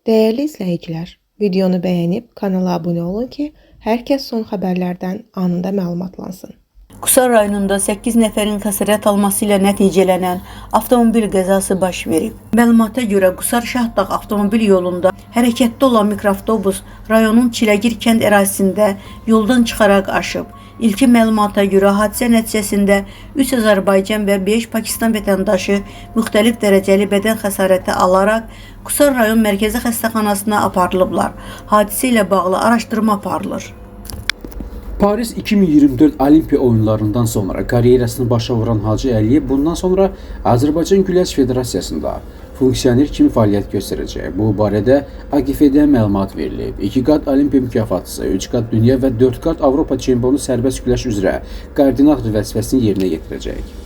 Değerli izləyicilər, videonu bəyənib kanala abunə olun ki, hər kəs son xəbərlərdən anında məlumatlansın. Qusar rayonunda 8 nəfərin xəsarət alması ilə nəticələnən avtomobil qəzası baş verib. Məlumata görə Qusar-Şahdağ avtomobil yolunda hərəkətdə olan mikroavtobus rayonun Çiləgir kənd ərazisində yoldan çıxaraq aşıb. İlkin məlumata görə hadisə nəticəsində 3 Azərbaycan və 5 Pakistan vətəndaşı müxtəlif dərəcəli bədən xəsarəti alaraq Qusar rayon mərkəzi xəstəxanasına aparılıblar. Hadisə ilə bağlı araşdırma aparılır. Paris 2024 Olimpiya oyunlarından sonra karyerasını başa vuran Hacı Əliyev bundan sonra Azərbaycan Güləş Federasiyasında funksioner kimi fəaliyyət göstərəcək. Bu barədə AGF-dən məlumat verilib. 2 qat Olimpiya mükafatçısı, 3 qat dünya və 4 qat Avropa çempionu sərbəst güləş üzrə koordinator vəzifəsini yerinə yetirəcək.